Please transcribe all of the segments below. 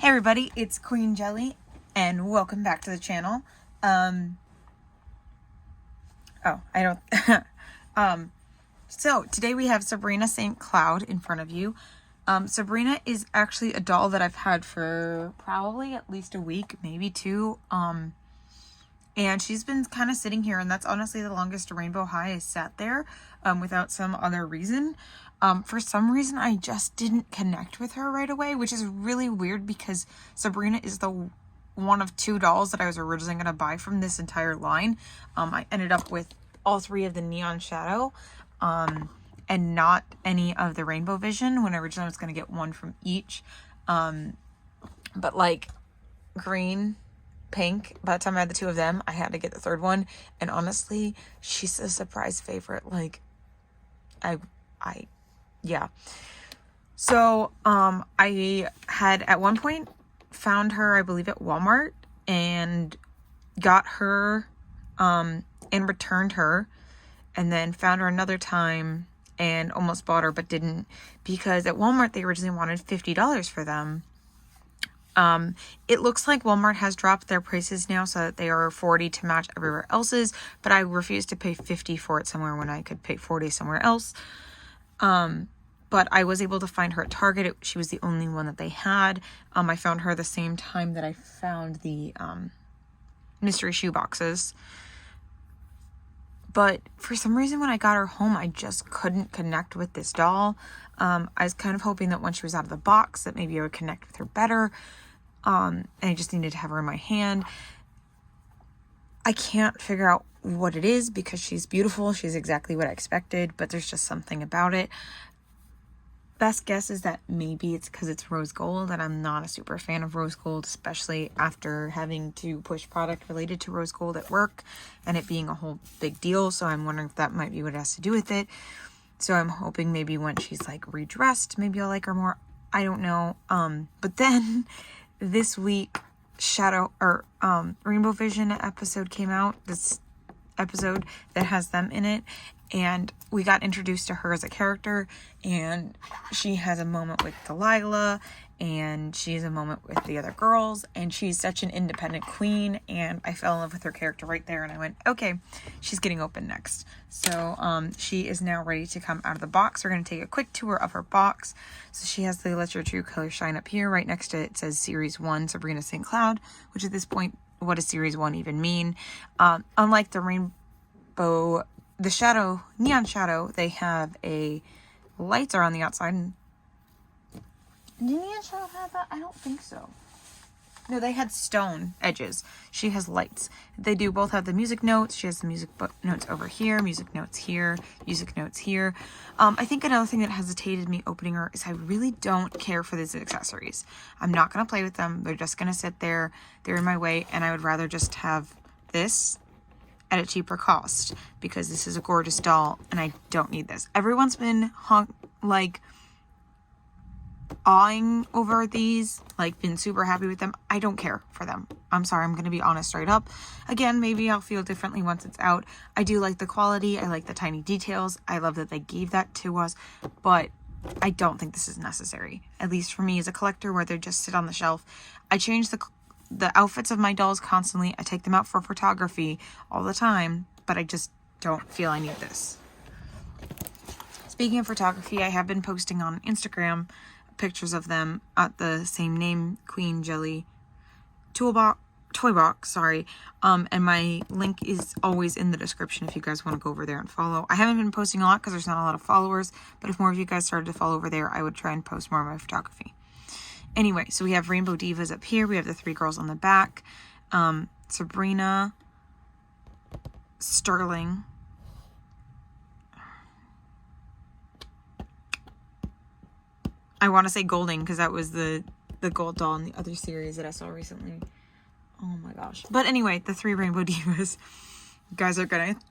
Hey everybody, it's Queen Jelly, and welcome back to the channel. So today we have Sabrina St. Cloud in front of you. Sabrina is actually a doll that I've had for probably at least a week, maybe two. And she's been kind of sitting here, and that's honestly the longest Rainbow High has sat there, without some other reason. For some reason, I just didn't connect with her right away, which is really weird because Sabrina is the one of two dolls that I was originally going to buy from this entire line. I ended up with all three of the Neon Shadow, and not any of the Rainbow Vision when originally I was going to get one from each. But like green, pink, by the time I had the two of them, I had to get the third one. And honestly, she's a surprise favorite. Like, yeah. So, I had at one point found her, I believe, at Walmart and got her, and returned her, and then found her another time and almost bought her, but didn't, because at Walmart, they originally wanted $50 for them. It looks like Walmart has dropped their prices now so that they are $40 to match everywhere else's, but I refused to pay $50 for it somewhere when I could pay $40 somewhere else. But I was able to find her at Target. She was the only one that they had. I found her the same time that I found the mystery shoe boxes. But for some reason, when I got her home, I just couldn't connect with this doll. I was kind of hoping that when she was out of the box, that maybe I would connect with her better. And I just needed to have her in my hand. I can't figure out what it is because she's beautiful. She's exactly what I expected, but there's just something about it. Best guess is that maybe it's because it's rose gold, and I'm not a super fan of rose gold, especially after having to push product related to rose gold at work and it being a whole big deal. So I'm wondering if that might be what it has to do with it. So I'm hoping maybe when she's like redressed, maybe I'll like her more. I don't know. But then this week, Rainbow Vision episode came out. This episode that has them in it, and we got introduced to her as a character, and she has a moment with Delilah, and she has a moment with the other girls, and she's such an independent queen, and I fell in love with her character right there, and I went, okay, she's getting open next. So she is now ready to come out of the box. We're going to take a quick tour of her box. So she has the Let Your True Color Shine up here. Right next to it, it says Series 1 Sabrina St. Cloud, which at this point, what does Series 1 even mean? Unlike the Rainbow, the Shadow, Neon Shadow, they have lights are on the outside. And did Neon Shadow have that? I don't think so. No, they had stone edges. She has lights. They do both have the music notes. She has the music notes over here, music notes here, music notes here. I think another thing that hesitated me opening her is I really don't care for these accessories. I'm not going to play with them. They're just going to sit there. They're in my way, and I would rather just have this at a cheaper cost because this is a gorgeous doll and I don't need this. Everyone's been awing over these, like been super happy with them. I don't care for them. I'm sorry, I'm going to be honest straight up. Again, maybe I'll feel differently once it's out. I do like the quality. I like the tiny details. I love that they gave that to us, but I don't think this is necessary. At least for me as a collector, where they just sit on the shelf. I change the outfits of my dolls constantly. I take them out for photography all the time, but I just don't feel I need this. Speaking of photography, I have been posting on Instagram pictures of them at the same name, Queen Jelly toy box, sorry. And my link is always in the description if you guys want to go over there and follow. I haven't been posting a lot because there's not a lot of followers, but if more of you guys started to follow over there, I would try and post more of my photography. Anyway, so we have Rainbow Divas up here. We have the three girls on the back. Sabrina, Sterling, I want to say Golding because that was the gold doll in the other series that I saw recently. Oh my gosh. But anyway, the three Rainbow Divas. You guys are going to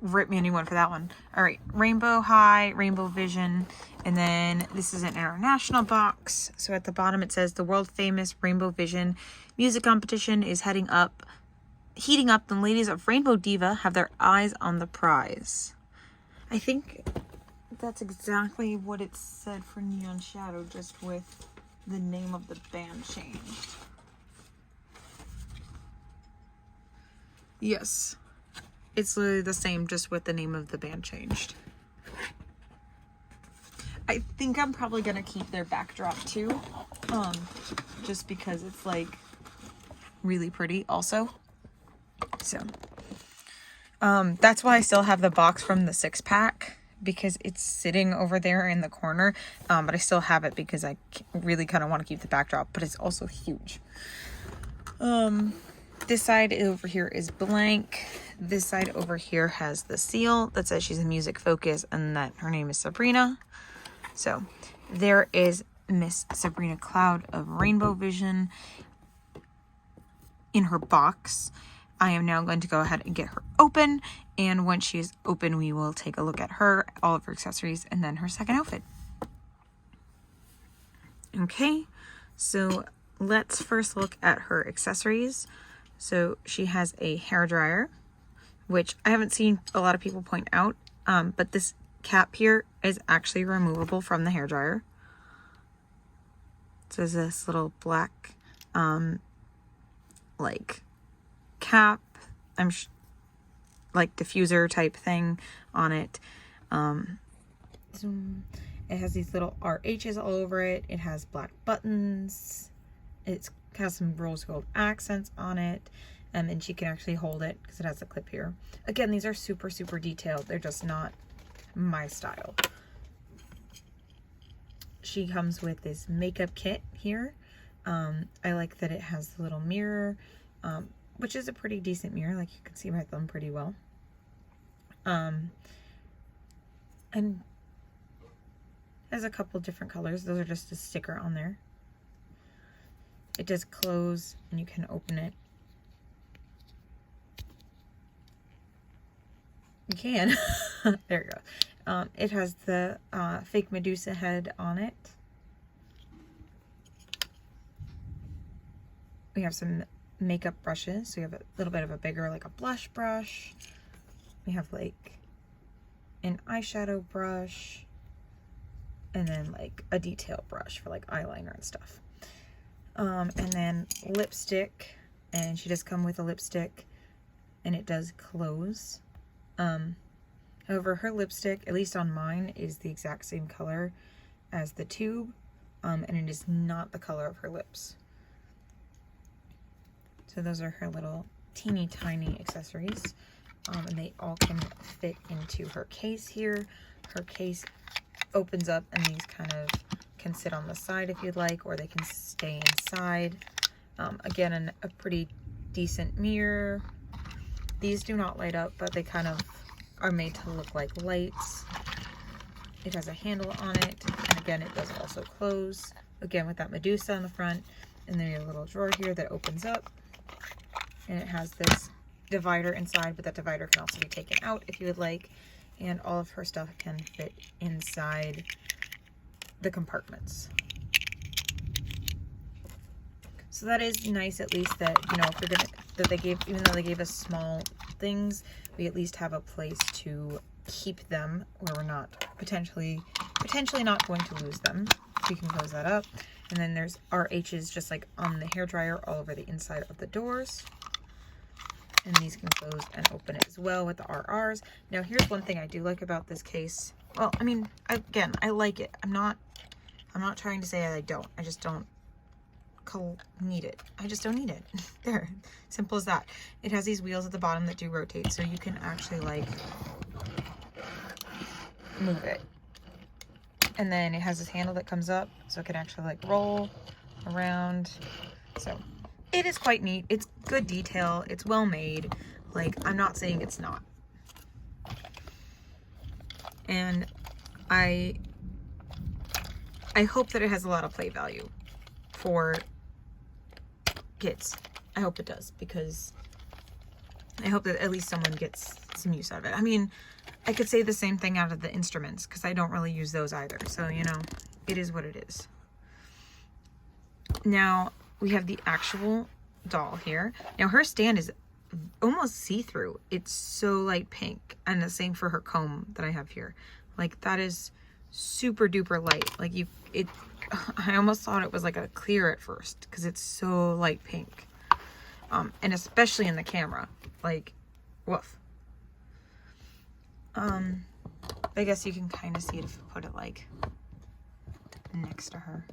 rip me a new one for that one. All right, Rainbow High, Rainbow Vision, and then this is an international box. So at the bottom it says the world famous Rainbow Vision music competition is heating up. The ladies of Rainbow Diva have their eyes on the prize. I think that's exactly what it said for Neon Shadow, just with the name of the band changed. Yes, it's literally the same, just with the name of the band changed. I think I'm probably gonna keep their backdrop too, just because it's like really pretty also. So that's why I still have the box from the 6-pack, because it's sitting over there in the corner, but I still have it because I really kind of want to keep the backdrop, but it's also huge. This side over here is blank. This side over here has the seal that says she's a music focus and that her name is Sabrina. So there is Miss Sabrina Cloud of Rainbow Vision in her box. I am now going to go ahead and get her open, and once she is open, we will take a look at her, all of her accessories, and then her second outfit. Okay, so let's first look at her accessories. So she has a hairdryer, which I haven't seen a lot of people point out, but this cap here is actually removable from the hairdryer. So there's this little black like cap, like diffuser type thing on it. It has these little RHs all over it. It has black buttons. It has some rose gold accents on it. And she can actually hold it because it has a clip here. Again, these are super, super detailed. They're just not my style. She comes with this makeup kit here. I like that it has the little mirror, which is a pretty decent mirror. Like, you can see my thumb pretty well. And has a couple different colors. Those are just a sticker on there. It does close and you can open it. You can. There you go. It has the fake Medusa head on it. We have some makeup brushes. So we have a little bit of a bigger, like a blush brush. We have like an eyeshadow brush. And then like a detail brush for like eyeliner and stuff. And then lipstick. And she does come with a lipstick. And it does close. However, her lipstick, at least on mine, is the exact same color as the tube, and it is not the color of her lips. So those are her little teeny tiny accessories, and they all can fit into her case here. Her case opens up, and these kind of can sit on the side if you'd like, or they can stay inside. Again, a pretty decent mirror. These do not light up, but they kind of are made to look like lights. It has a handle on it, and again, it does also close. Again, with that Medusa on the front, and then a little drawer here that opens up, and it has this divider inside, but that divider can also be taken out if you would like, and all of her stuff can fit inside the compartments. So that is nice, at least, that, you know, if we're gonna, that they gave, even though they gave us small things, we at least have a place to keep them where we're not potentially not going to lose them. We can close that up. And then there's RHs just like on the hairdryer all over the inside of the doors. And these can close and open as well with the RRs. Now, here's one thing I do like about this case. Well, I mean, again, I like it. I'm not trying to say I don't. I just don't need it. I just don't need it. There, simple as that. It has these wheels at the bottom that do rotate, so you can actually like move it. And then it has this handle that comes up, so it can actually like roll around. So it is quite neat. It's good detail. It's well made. Like, I'm not saying it's not. And I hope that it has a lot of play value for kids. I hope it does, because I hope that at least someone gets some use out of it. I mean, I could say the same thing out of the instruments, because I don't really use those either. So, you know, it is what it is. Now, we have the actual doll here. Now, her stand is almost see-through. It's so light pink. And the same for her comb that I have here. Like, that is super duper light. Like, it I almost thought it was like a clear at first because it's so light pink. And especially in the camera, like, woof. I guess you can kind of see it if you put it like next to her.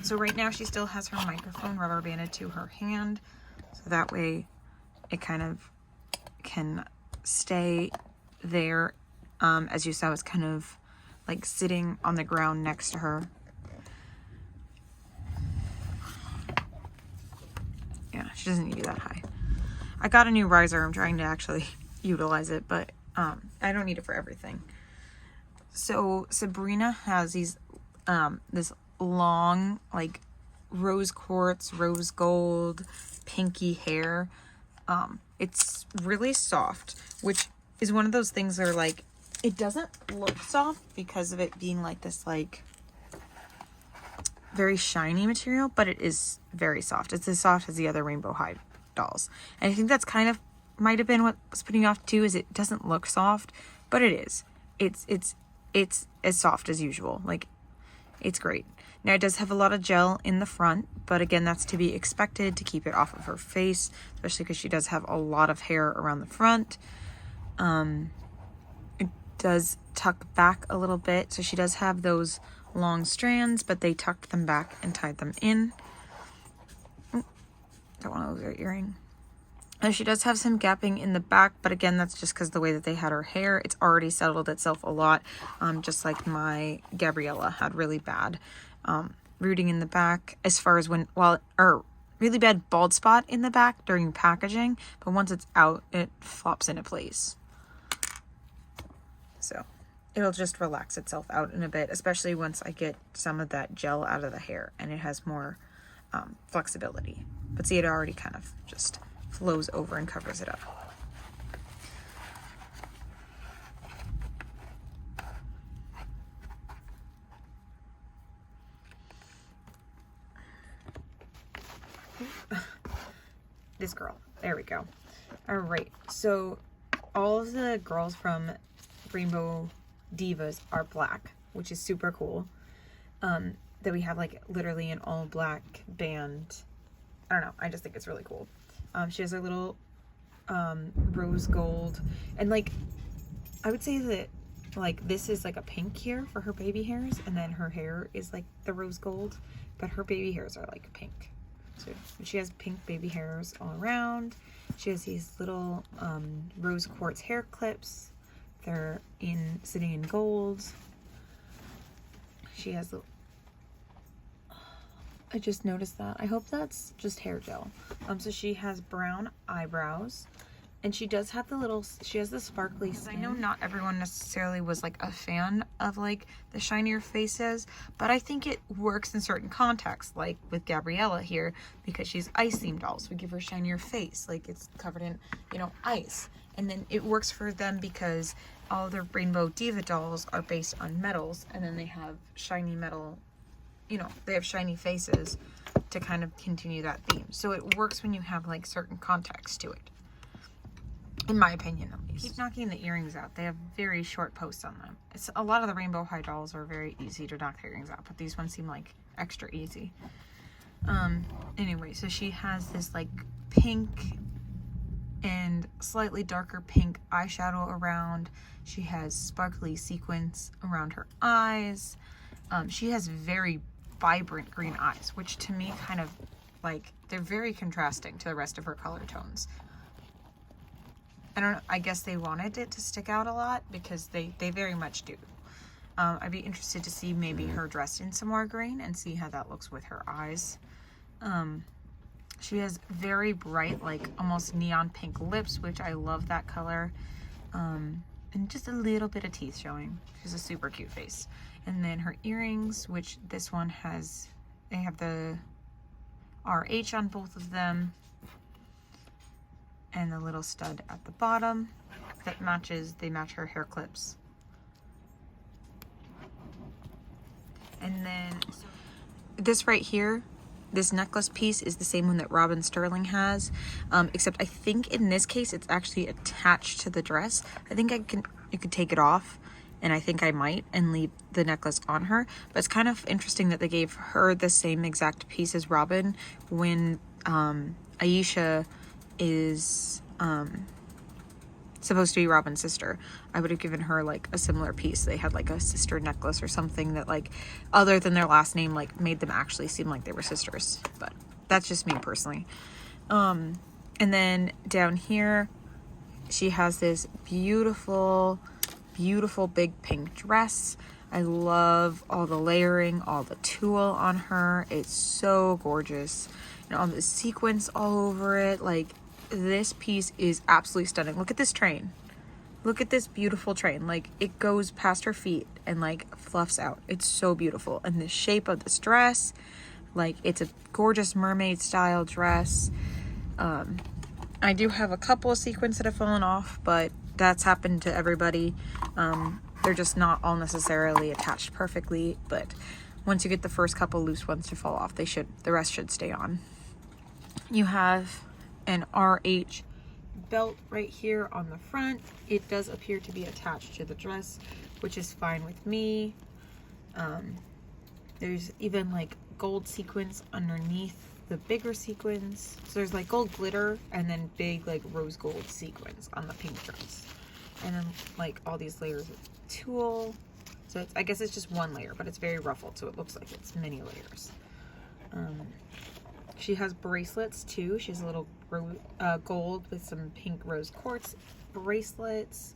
So right now she still has her microphone rubber banded to her hand, so that way it kind of can stay there. As you saw, it's kind of like sitting on the ground next to her. Yeah, she doesn't need to be that high. I got a new riser. I'm trying to actually utilize it, but I don't need it for everything. So Sabrina has these this long, like, rose quartz, rose gold, pinky hair. It's really soft, which is one of those things where, like, it doesn't look soft because of it being like this, like, very shiny material, but it is very soft. It's as soft as the other Rainbow High dolls. And I think that's kind of might have been what was putting you off too, is it doesn't look soft, but it is. It's as soft as usual. Like, it's great. Now it does have a lot of gel in the front, but again, that's to be expected to keep it off of her face, especially because she does have a lot of hair around the front. It does tuck back a little bit, so she does have those long strands, but they tucked them back and tied them in. Don't want to lose her earring. And she does have some gapping in the back, but again, that's just because the way that they had her hair. It's already settled itself a lot, just like my Gabriella had really bad rooting in the back, as far as really bad bald spot in the back during packaging, but once it's out, it flops into place. So it'll just relax itself out in a bit, especially once I get some of that gel out of the hair and it has more flexibility. But see, it already kind of just flows over and covers it up. This girl. There we go. All right. So all of the girls from Rainbow Divas are black, which is super cool. That we have, like, literally an all black band. I don't know. I just think it's really cool. She has a little rose gold, and, like, I would say that, like, this is like a pink here for her baby hairs, and then her hair is like the rose gold, but her baby hairs are like pink. So she has pink baby hairs all around. She has these little rose quartz hair clips. They're sitting in gold. She has I just noticed that. I hope that's just hair gel. So she has brown eyebrows, and she does have she has the sparkly skin. I know not everyone necessarily was, like, a fan of, like, the shinier faces, but I think it works in certain contexts, like with Gabriella here, because she's ice themed doll, so we give her a shinier face, like it's covered in, you know, ice. And then it works for them because all the Rainbow Diva dolls are based on metals, and then they have shiny metal, you know, they have shiny faces to kind of continue that theme. So it works when you have, like, certain context to it. In my opinion, at least. Keep knocking the earrings out. They have very short posts on them. A lot of the Rainbow High dolls are very easy to knock the earrings out, but these ones seem like extra easy. Anyway, so she has this, like, pink and slightly darker pink eyeshadow around. She has sparkly sequins around her eyes. She has very vibrant green eyes, which to me kind of, like, they're very contrasting to the rest of her color tones. I don't know, I guess they wanted it to stick out a lot because they very much do. I'd be interested to see maybe her dressed in some more green and see how that looks with her eyes. She has very bright, like, almost neon pink lips, which I love that color. And just a little bit of teeth showing. She's a super cute face. And then her earrings, which this one has, they have the RH on both of them. And the little stud at the bottom that they match her hair clips. And then this right here, this necklace piece is the same one that Robin Sterling has, except I think in this case it's actually attached to the dress. I think you could take it off and I think I might, and leave the necklace on her. But it's kind of interesting that they gave her the same exact piece as Robin when Aisha is supposed to be Robin's sister. I would have given her like a similar piece. They had like a sister necklace or something that, like, other than their last name, like made them actually seem like they were sisters. But that's just me personally. And then down here she has this beautiful big pink dress. I love all the layering, all the tulle on her. It's so gorgeous, and all the sequins all over it. Like, this piece is absolutely stunning. Look at this train. Look at this beautiful train. Like, it goes past her feet and like fluffs out. It's so beautiful. And the shape of this dress, like, it's a gorgeous mermaid style dress. I do have a couple of sequins that have fallen off, but that's happened to everybody. They're just not all necessarily attached perfectly, but once you get the first couple loose ones to fall off, the rest should stay on. You have an RH belt right here on the front. It does appear to be attached to the dress, which is fine with me. There's even like gold sequins underneath the bigger sequins. So there's like gold glitter and then big like rose gold sequins on the pink dress. And then like all these layers of tulle. So I guess it's just one layer, but it's very ruffled, so it looks like it's many layers. She has bracelets too. She has a little gold with some pink rose quartz bracelets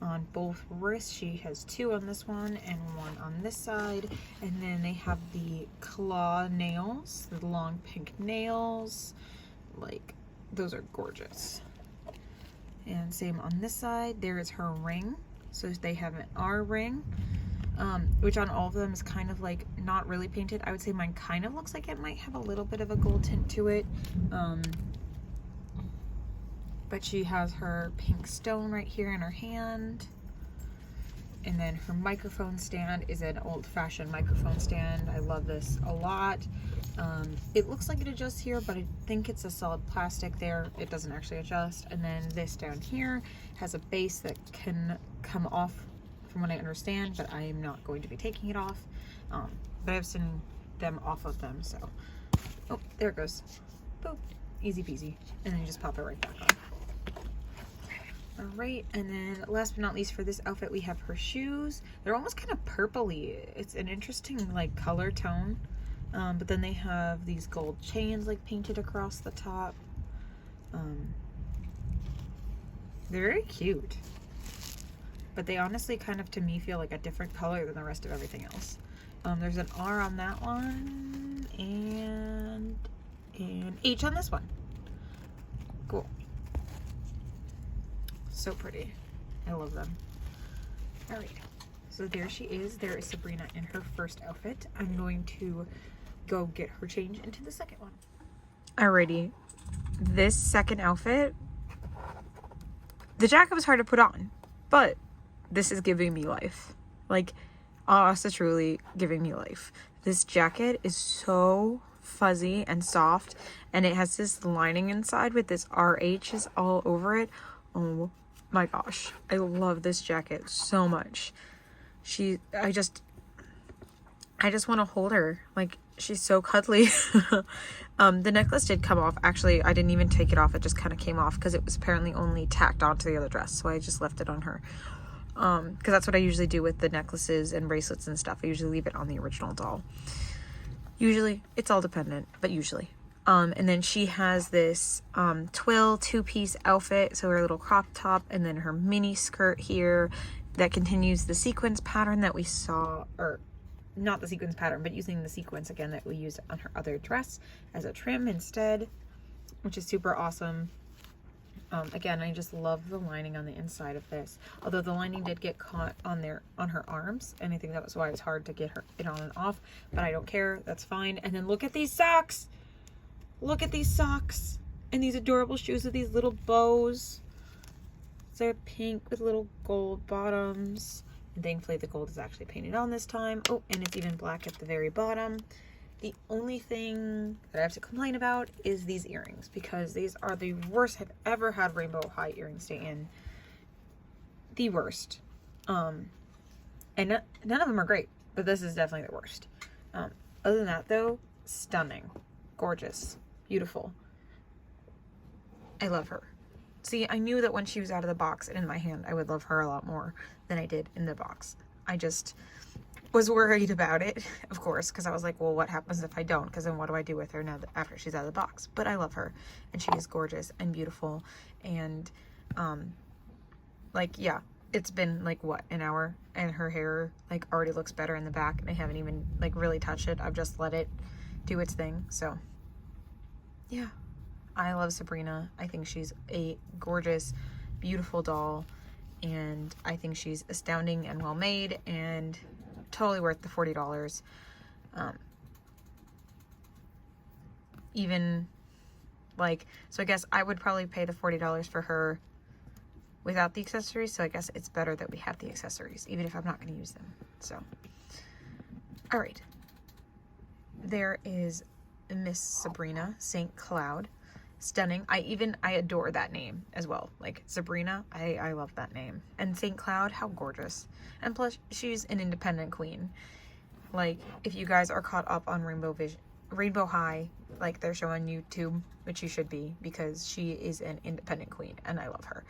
on both wrists. She has 2 on this one and 1 on this side. And then they have the claw nails, the long pink nails. Like, those are gorgeous. And same on this side. There is her ring. So they have an R ring, which on all of them is kind of like not really painted. I would say mine kind of looks like it might have a little bit of a gold tint to it. But she has her pink stone right here in her hand. And then her microphone stand is an old-fashioned microphone stand. I love this a lot. It looks like it adjusts here, but I think it's a solid plastic there. It doesn't actually adjust. And then this down here has a base that can come off from what I understand, but I am not going to be taking it off. But I've seen them off of them, so. Oh, there it goes. Boop. Easy peasy. And then you just pop it right back on. Alright, and then last but not least for this outfit, we have her shoes. They're almost kind of purpley. It's an interesting like color tone. But then they have these gold chains like painted across the top. They're very cute. But they honestly kind of, to me, feel like a different color than the rest of everything else. There's an R on that one and an H on this one. Cool. So pretty. I love them. Alright, so there she is. There is Sabrina in her first outfit. I'm going to go get her change into the second one. Alrighty, this second outfit, the jacket was hard to put on, but this is giving me life. Like, honestly, truly giving me life. This jacket is so fuzzy and soft, and it has this lining inside with this RHs all over it. Oh my gosh, I love this jacket so much. I just want to hold her. Like, she's so cuddly. The necklace did come off. Actually, I didn't even take it off. It just kind of came off because it was apparently only tacked onto the other dress. So I just left it on her. Because that's what I usually do with the necklaces and bracelets and stuff. I usually leave it on the original doll. Usually, it's all dependent, but usually. And then she has this twill 2-piece outfit. So her little crop top and then her mini skirt here that continues the sequins pattern that we saw, or not the sequins pattern, but using the sequins again that we used on her other dress as a trim instead, which is super awesome. Again, I just love the lining on the inside of this. Although the lining did get caught on her arms, and I think that was why it's hard to get it on and off, but I don't care. That's fine. And then look at these socks. Look at these socks and these adorable shoes with these little bows. They're pink with little gold bottoms. And thankfully the gold is actually painted on this time. Oh, and it's even black at the very bottom. The only thing that I have to complain about is these earrings, because these are the worst I've ever had rainbow high earrings stay in. The worst. And none of them are great, but this is definitely the worst. Other than that, though, stunning, gorgeous, beautiful. I love her. See, I knew that when she was out of the box and in my hand, I would love her a lot more than I did in the box. I just was worried about it, of course, because I was like, well, what happens if I don't? Because then what do I do with her now after she's out of the box? But I love her, and she is gorgeous and beautiful, and, like, yeah, it's been, like, what, an hour? And her hair, like, already looks better in the back, and I haven't even, like, really touched it. I've just let it do its thing, so, yeah. I love Sabrina. I think she's a gorgeous, beautiful doll, and I think she's astounding and well made, and totally worth the $40. Even, like, so I guess I would probably pay the $40 for her without the accessories, so I guess it's better that we have the accessories, even if I'm not going to use them. So, all right. There is Miss Sabrina St. Cloud. Stunning. I adore that name as well. Like, Sabrina, I love that name. And St. Cloud, how gorgeous. And plus, she's an independent queen. Like, if you guys are caught up on Rainbow High, like they're showing YouTube, which you should be, because she is an independent queen, and I love her.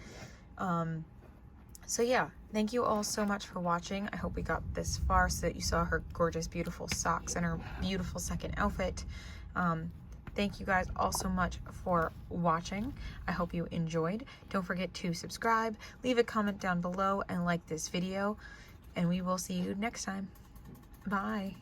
So yeah, thank you all so much for watching. I hope we got this far so that you saw her gorgeous, beautiful socks and her beautiful second outfit. Thank you guys all so much for watching. I hope you enjoyed. Don't forget to subscribe, leave a comment down below, and like this video. And we will see you next time. Bye.